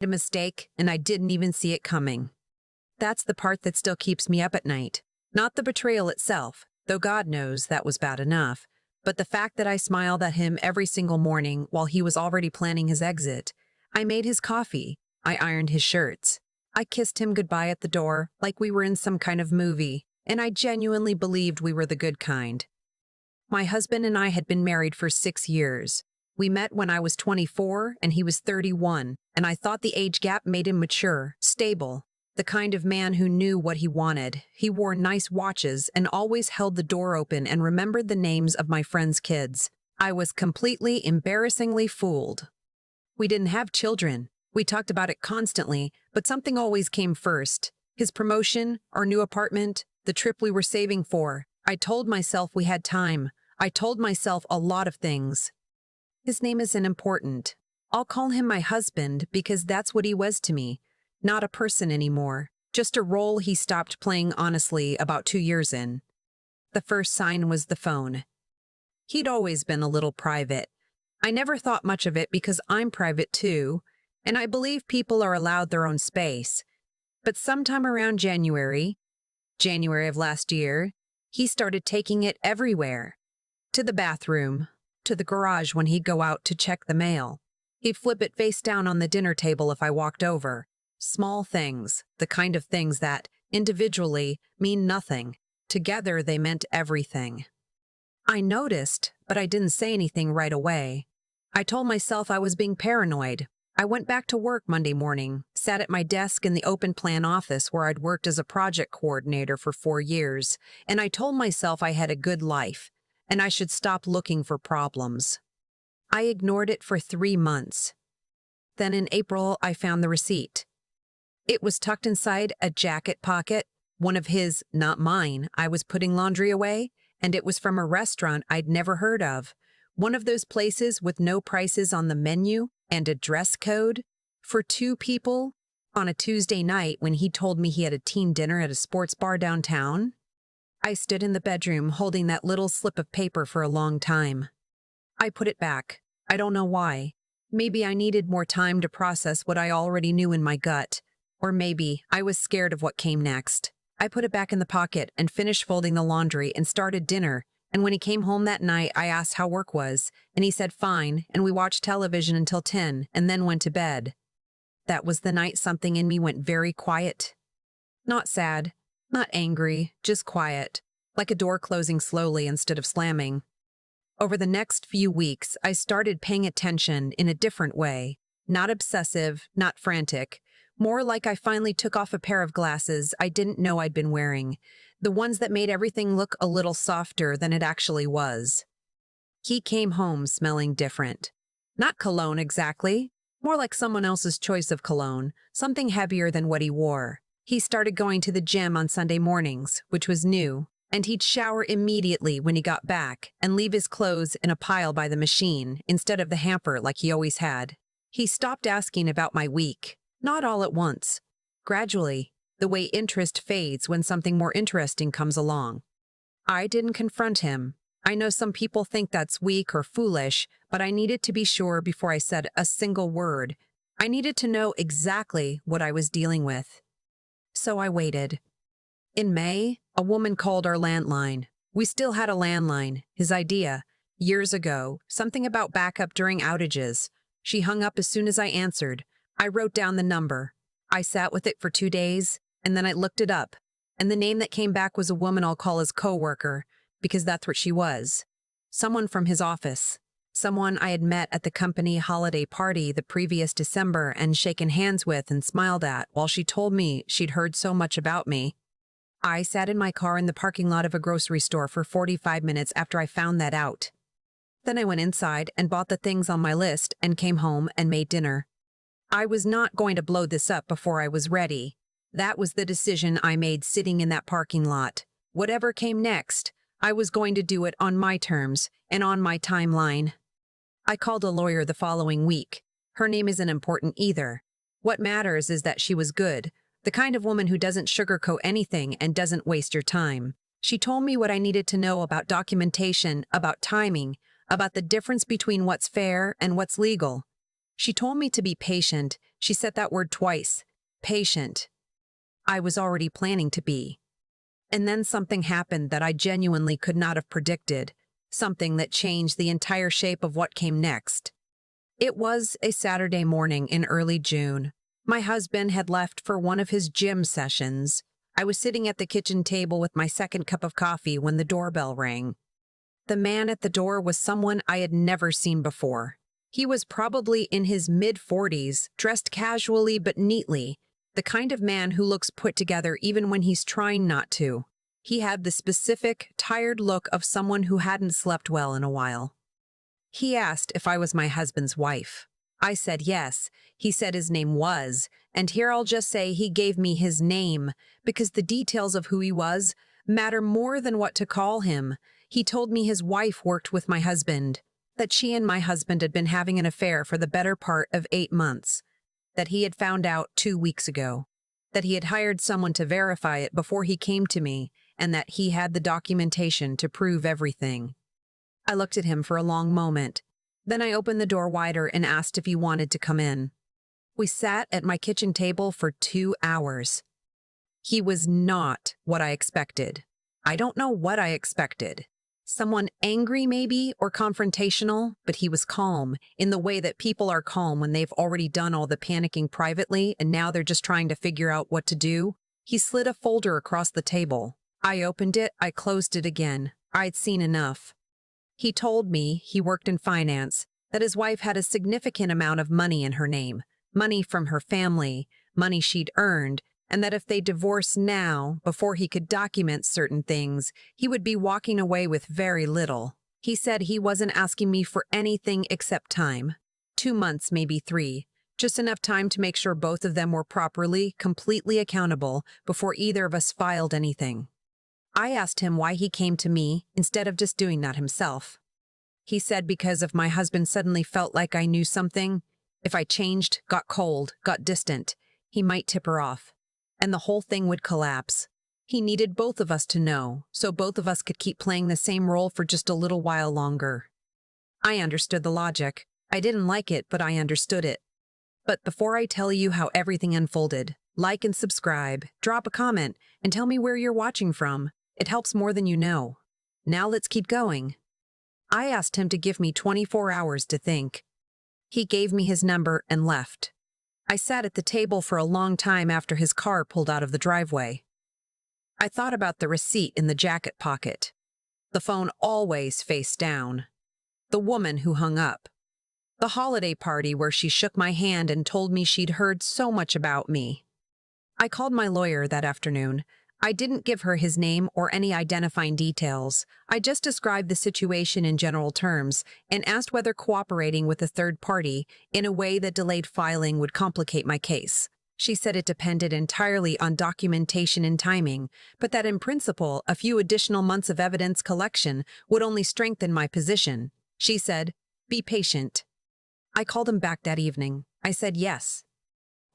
A mistake, and I didn't even see it coming. That's the part that still keeps me up at night. Not the betrayal itself, though God knows that was bad enough, but the fact that I smiled at him every single morning while he was already planning his exit. I made his coffee. I ironed his shirts. I kissed him goodbye at the door like we were in some kind of movie, and I genuinely believed we were the good kind. My husband and I had been married for 6 years. We met when I was 24 and he was 31, and I thought the age gap made him mature, stable, the kind of man who knew what he wanted. He wore nice watches and always held the door open and remembered the names of my friends' kids. I was completely, embarrassingly fooled. We didn't have children. We talked about it constantly, but something always came first. His promotion, our new apartment, the trip we were saving for. I told myself we had time. I told myself a lot of things. His name isn't important. I'll call him my husband because that's what he was to me. Not a person anymore. Just a role he stopped playing honestly about 2 years in. The first sign was the phone. He'd always been a little private. I never thought much of it because I'm private too, and I believe people are allowed their own space. But sometime around January of last year, he started taking it everywhere. To the bathroom, to the garage when he'd go out to check the mail. He'd flip it face down on the dinner table if I walked over. Small things, the kind of things that, individually, mean nothing. Together, they meant everything. I noticed, but I didn't say anything right away. I told myself I was being paranoid. I went back to work Monday morning, sat at my desk in the open plan office where I'd worked as a project coordinator for 4 years, and I told myself I had a good life, and I should stop looking for problems. I ignored it for 3 months. Then in April, I found the receipt. It was tucked inside a jacket pocket, one of his, not mine. I was putting laundry away, and it was from a restaurant I'd never heard of. One of those places with no prices on the menu and a dress code for 2 people on a Tuesday night when he told me he had a team dinner at a sports bar downtown. I stood in the bedroom holding that little slip of paper for a long time. I put it back. I don't know why. Maybe I needed more time to process what I already knew in my gut. Or maybe I was scared of what came next. I put it back in the pocket and finished folding the laundry and started dinner. And when he came home that night, I asked how work was, and he said fine, and we watched television until 10 and then went to bed. That was the night something in me went very quiet. Not sad, not angry, just quiet, like a door closing slowly instead of slamming. Over the next few weeks, I started paying attention in a different way. Not obsessive, not frantic. More like I finally took off a pair of glasses I didn't know I'd been wearing, the ones that made everything look a little softer than it actually was. He came home smelling different. Not cologne exactly, more like someone else's choice of cologne, something heavier than what he wore. He started going to the gym on Sunday mornings, which was new, and he'd shower immediately when he got back and leave his clothes in a pile by the machine instead of the hamper like he always had. He stopped asking about my week. Not all at once. Gradually, the way interest fades when something more interesting comes along. I didn't confront him. I know some people think that's weak or foolish, but I needed to be sure before I said a single word. I needed to know exactly what I was dealing with. So I waited. In May, a woman called our landline. We still had a landline, his idea. Years ago, something about backup during outages. She hung up as soon as I answered. I wrote down the number. I sat with it for 2 days, and then I looked it up. And the name that came back was a woman I'll call his coworker, because that's what she was. Someone from his office. Someone I had met at the company holiday party the previous December and shaken hands with and smiled at while she told me she'd heard so much about me. I sat in my car in the parking lot of a grocery store for 45 minutes after I found that out. Then I went inside and bought the things on my list and came home and made dinner. I was not going to blow this up before I was ready. That was the decision I made sitting in that parking lot. Whatever came next, I was going to do it on my terms and on my timeline. I called a lawyer the following week. Her name isn't important either. What matters is that she was good, the kind of woman who doesn't sugarcoat anything and doesn't waste your time. She told me what I needed to know about documentation, about timing, about the difference between what's fair and what's legal. She told me to be patient. She said that word twice. Patient. I was already planning to be. And then something happened that I genuinely could not have predicted, something that changed the entire shape of what came next. It was a Saturday morning in early June. My husband had left for one of his gym sessions. I was sitting at the kitchen table with my second cup of coffee when the doorbell rang. The man at the door was someone I had never seen before. He was probably in his mid-40s, dressed casually but neatly, the kind of man who looks put together even when he's trying not to. He had the specific, tired look of someone who hadn't slept well in a while. He asked if I was my husband's wife. I said yes. He said his name was, and here I'll just say he gave me his name, because the details of who he was matter more than what to call him. He told me his wife worked with my husband, that she and my husband had been having an affair for the better part of 8 months, that he had found out 2 weeks ago, that he had hired someone to verify it before he came to me, and that he had the documentation to prove everything. I looked at him for a long moment. Then I opened the door wider and asked if he wanted to come in. We sat at my kitchen table for 2 hours. He was not what I expected. I don't know what I expected. Someone angry maybe, or confrontational, but he was calm, in the way that people are calm when they've already done all the panicking privately and now they're just trying to figure out what to do. He slid a folder across the table. I opened it, I closed it again. I'd seen enough. He told me he worked in finance, that his wife had a significant amount of money in her name, money from her family, money she'd earned, and that if they divorced now, before he could document certain things, he would be walking away with very little. He said he wasn't asking me for anything except time. 2 months, maybe 3. Just enough time to make sure both of them were properly, completely accountable before either of us filed anything. I asked him why he came to me instead of just doing that himself. He said because if my husband suddenly felt like I knew something, if I changed, got cold, got distant, he might tip her off, and the whole thing would collapse. He needed both of us to know, so both of us could keep playing the same role for just a little while longer. I understood the logic. I didn't like it, but I understood it. But before I tell you how everything unfolded, like and subscribe, drop a comment, and tell me where you're watching from. It helps more than you know. Now let's keep going. I asked him to give me 24 hours to think. He gave me his number and left. I sat at the table for a long time after his car pulled out of the driveway. I thought about the receipt in the jacket pocket. The phone always face down. The woman who hung up. The holiday party where she shook my hand and told me she'd heard so much about me. I called my lawyer that afternoon. I didn't give her his name or any identifying details. I just described the situation in general terms and asked whether cooperating with a third party in a way that delayed filing would complicate my case. She said it depended entirely on documentation and timing, but that in principle, a few additional months of evidence collection would only strengthen my position. She said, "Be patient." I called him back that evening. I said yes.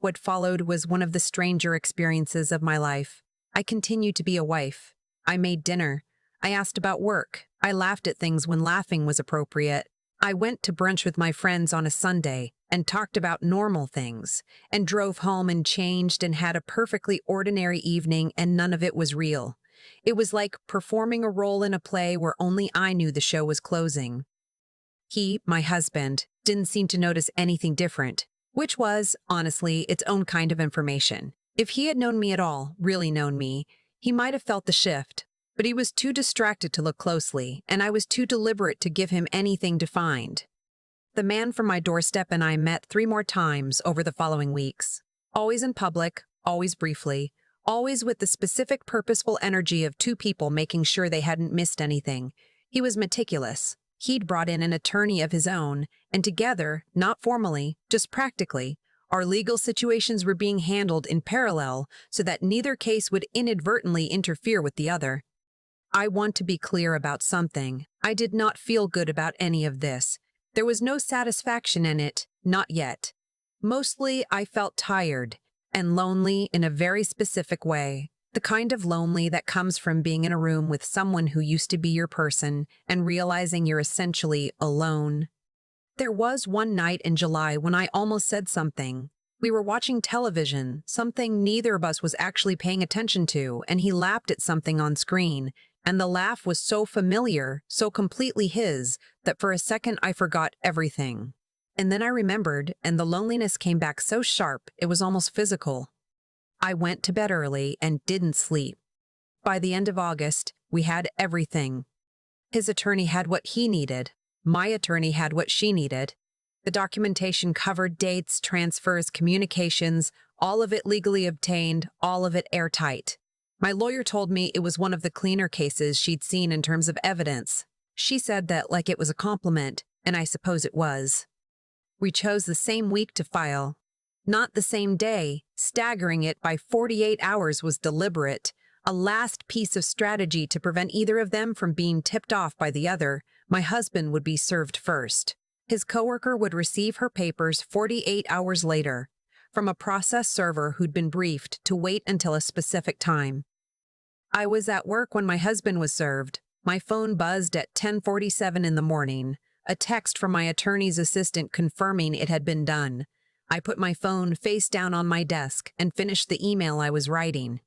What followed was one of the stranger experiences of my life. I continued to be a wife. I made dinner. I asked about work. I laughed at things when laughing was appropriate. I went to brunch with my friends on a Sunday and talked about normal things, and drove home and changed and had a perfectly ordinary evening, and none of it was real. It was like performing a role in a play where only I knew the show was closing. He, my husband, didn't seem to notice anything different, which was, honestly, its own kind of information. If he had known me at all, really known me, he might have felt the shift, but he was too distracted to look closely, and I was too deliberate to give him anything defined. The man from my doorstep and I met 3 more times over the following weeks, always in public, always briefly, always with the specific purposeful energy of 2 people making sure they hadn't missed anything. He was meticulous. He'd brought in an attorney of his own, and together, not formally, just practically, our legal situations were being handled in parallel so that neither case would inadvertently interfere with the other. I want to be clear about something. I did not feel good about any of this. There was no satisfaction in it, not yet. Mostly, I felt tired and lonely in a very specific way. The kind of lonely that comes from being in a room with someone who used to be your person and realizing you're essentially alone. There was one night in July when I almost said something. We were watching television, something neither of us was actually paying attention to, and he laughed at something on screen. And the laugh was so familiar, so completely his, that for a second I forgot everything. And then I remembered, and the loneliness came back so sharp it was almost physical. I went to bed early and didn't sleep. By the end of August, we had everything. His attorney had what he needed. My attorney had what she needed. The documentation covered dates, transfers, communications, all of it legally obtained, all of it airtight. My lawyer told me it was one of the cleaner cases she'd seen in terms of evidence. She said that like it was a compliment, and I suppose it was. We chose the same week to file. Not the same day. Staggering it by 48 hours was deliberate. A last piece of strategy to prevent either of them from being tipped off by the other. My husband would be served first. His coworker would receive her papers 48 hours later, from a process server who'd been briefed to wait until a specific time. I was at work when my husband was served. My phone buzzed at 10:47 in the morning, a text from my attorney's assistant confirming it had been done. I put my phone face down on my desk and finished the email I was writing.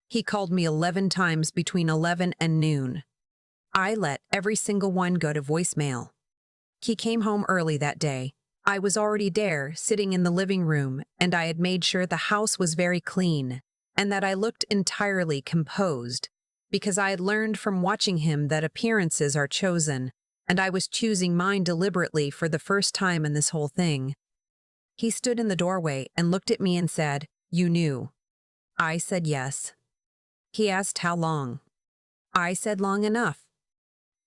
He called me 11 times between 11 and noon. I let every single one go to voicemail. He came home early that day. I was already there, sitting in the living room, and I had made sure the house was very clean, and that I looked entirely composed, because I had learned from watching him that appearances are chosen, and I was choosing mine deliberately for the first time in this whole thing. He stood in the doorway and looked at me and said, "You knew." I said yes. He asked how long. I said long enough.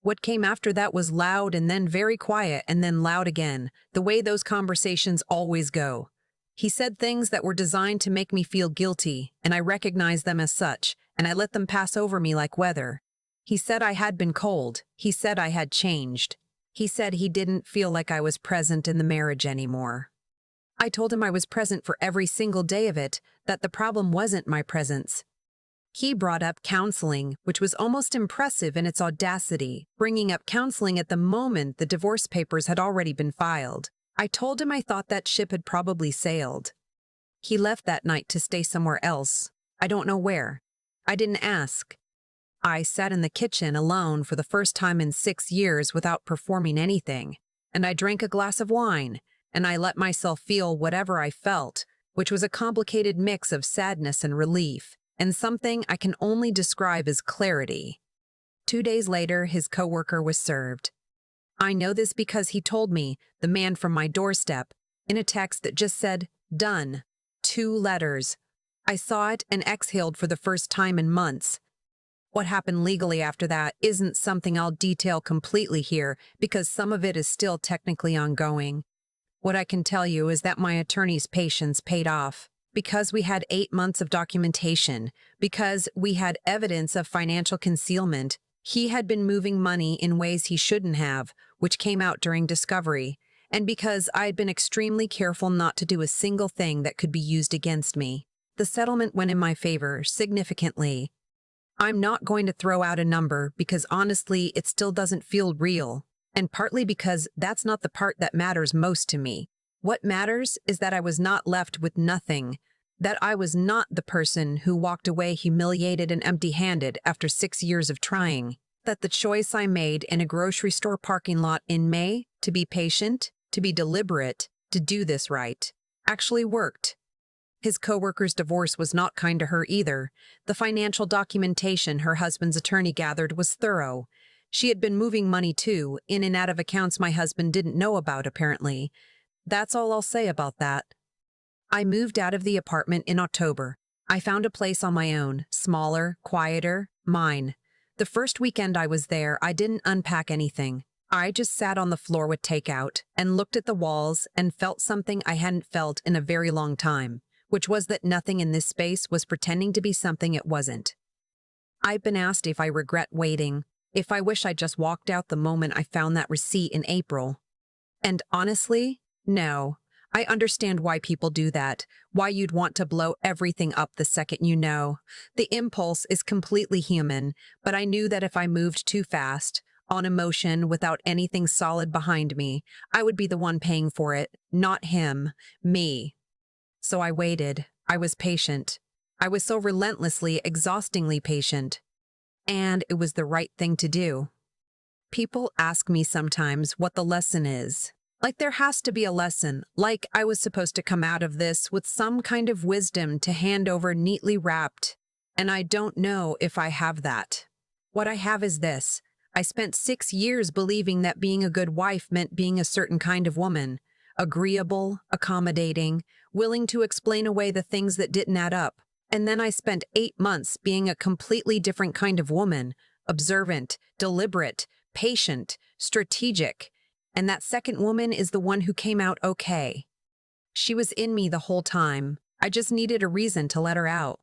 What came after that was loud and then very quiet and then loud again, the way those conversations always go. He said things that were designed to make me feel guilty, and I recognized them as such, and I let them pass over me like weather. He said I had been cold. He said I had changed. He said he didn't feel like I was present in the marriage anymore. I told him I was present for every single day of it, that the problem wasn't my presence. He brought up counseling, which was almost impressive in its audacity, bringing up counseling at the moment the divorce papers had already been filed. I told him I thought that ship had probably sailed. He left that night to stay somewhere else. I don't know where. I didn't ask. I sat in the kitchen alone for the first time in 6 years without performing anything, and I drank a glass of wine, and I let myself feel whatever I felt, which was a complicated mix of sadness and relief, and something I can only describe as clarity. 2 days later, his coworker was served. I know this because he told me, the man from my doorstep, in a text that just said, "Done." 2 letters. I saw it and exhaled for the first time in months. What happened legally after that isn't something I'll detail completely here because some of it is still technically ongoing. What I can tell you is that my attorney's patience paid off. Because we had 8 months of documentation, because we had evidence of financial concealment, he had been moving money in ways he shouldn't have, which came out during discovery, and because I had been extremely careful not to do a single thing that could be used against me. The settlement went in my favor, significantly. I'm not going to throw out a number because honestly, it still doesn't feel real, and partly because that's not the part that matters most to me. What matters is that I was not left with nothing, that I was not the person who walked away humiliated and empty-handed after 6 years of trying, that the choice I made in a grocery store parking lot in May to be patient, to be deliberate, to do this right, actually worked. His coworker's divorce was not kind to her either. The financial documentation her husband's attorney gathered was thorough. She had been moving money too, in and out of accounts my husband didn't know about apparently. That's all I'll say about that. I moved out of the apartment in October. I found a place on my own, smaller, quieter, mine. The first weekend I was there, I didn't unpack anything. I just sat on the floor with takeout and looked at the walls and felt something I hadn't felt in a very long time, which was that nothing in this space was pretending to be something it wasn't. I've been asked if I regret waiting, if I wish I just walked out the moment I found that receipt in April. And honestly, no. I understand why people do that, why you'd want to blow everything up the second you know. The impulse is completely human, but I knew that if I moved too fast, on emotion without anything solid behind me. I would be the one paying for it, not him, me. So I waited. I was patient. I was so relentlessly, exhaustingly patient. And it was the right thing to do. People ask me sometimes what the lesson is. Like there has to be a lesson, like I was supposed to come out of this with some kind of wisdom to hand over neatly wrapped. And I don't know if I have that. What I have is this. I spent 6 years believing that being a good wife meant being a certain kind of woman. Agreeable, accommodating, willing to explain away the things that didn't add up. And then I spent 8 months being a completely different kind of woman. Observant, deliberate, patient, strategic. And that second woman is the one who came out okay. She was in me the whole time. I just needed a reason to let her out.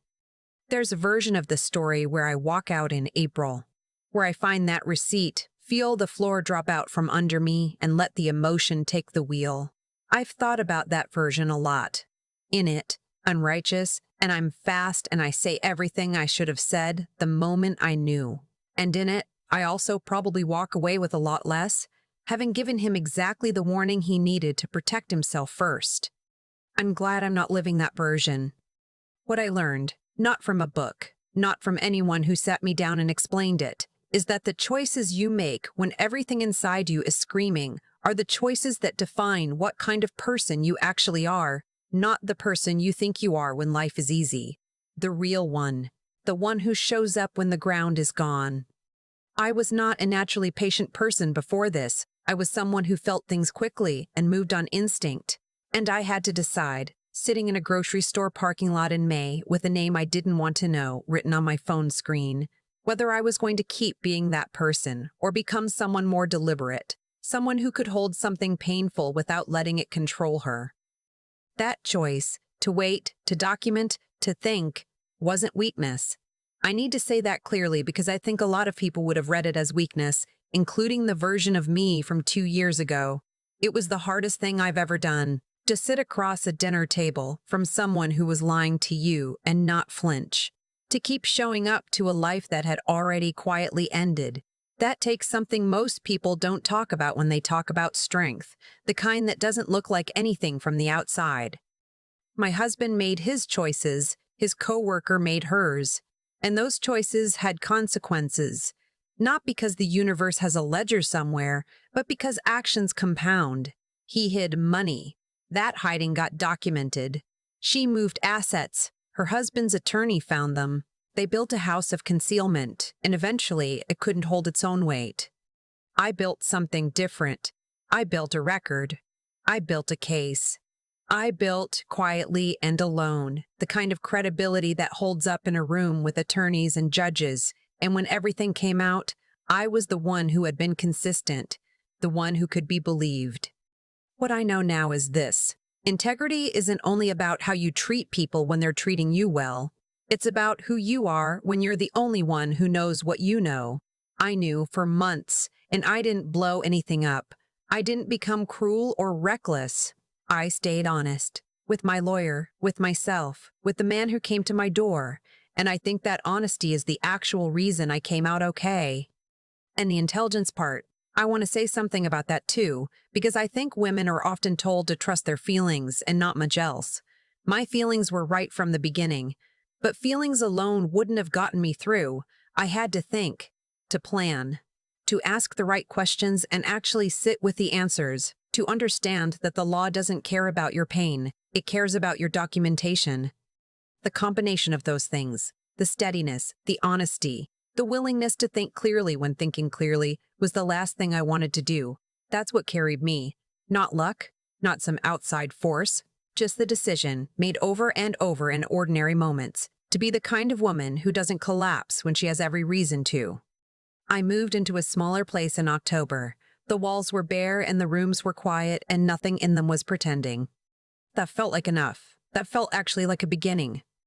There's a version of the story where I walk out in April, where I find that receipt, feel the floor drop out from under me, and let the emotion take the wheel. I've thought about that version a lot. In it, unrighteous, and I'm fast and I say everything I should have said the moment I knew. And in it, I also probably walk away with a lot less, having given him exactly the warning he needed to protect himself first. I'm glad I'm not living that version. What I learned, not from a book, not from anyone who sat me down and explained it, is that the choices you make when everything inside you is screaming are the choices that define what kind of person you actually are, not the person you think you are when life is easy. The real one, the one who shows up when the ground is gone. I was not a naturally patient person before this. I was someone who felt things quickly and moved on instinct. And I had to decide, sitting in a grocery store parking lot in May with a name I didn't want to know written on my phone screen, whether I was going to keep being that person or become someone more deliberate, someone who could hold something painful without letting it control her. That choice, to wait, to document, to think, wasn't weakness. I need to say that clearly because I think a lot of people would have read it as weakness, including the version of me from 2 years ago. It was the hardest thing I've ever done, to sit across a dinner table from someone who was lying to you and not flinch, to keep showing up to a life that had already quietly ended. That takes something most people don't talk about when they talk about strength, the kind that doesn't look like anything from the outside. My husband made his choices, his coworker made hers. And those choices had consequences, not because the universe has a ledger somewhere, but because actions compound. He hid money. That hiding got documented. She moved assets. Her husband's attorney found them. They built a house of concealment, and eventually it couldn't hold its own weight. I built something different. I built a record. I built a case. I built quietly and alone, the kind of credibility that holds up in a room with attorneys and judges, and when everything came out, I was the one who had been consistent, the one who could be believed. What I know now is this. Integrity isn't only about how you treat people when they're treating you well. It's about who you are when you're the only one who knows what you know. I knew for months, and I didn't blow anything up. I didn't become cruel or reckless. I stayed honest, with my lawyer, with myself, with the man who came to my door, and I think that honesty is the actual reason I came out okay. And the intelligence part, I want to say something about that too, because I think women are often told to trust their feelings and not much else. My feelings were right from the beginning, but feelings alone wouldn't have gotten me through. I had to think, to plan, to ask the right questions and actually sit with the answers. To understand that the law doesn't care about your pain, it cares about your documentation. The combination of those things, the steadiness, the honesty, the willingness to think clearly when thinking clearly, was the last thing I wanted to do. That's what carried me. Not luck, not some outside force, just the decision, made over and over in ordinary moments, to be the kind of woman who doesn't collapse when she has every reason to. I moved into a smaller place in October. The walls were bare and the rooms were quiet and nothing in them was pretending. That felt like enough. That felt actually like a beginning.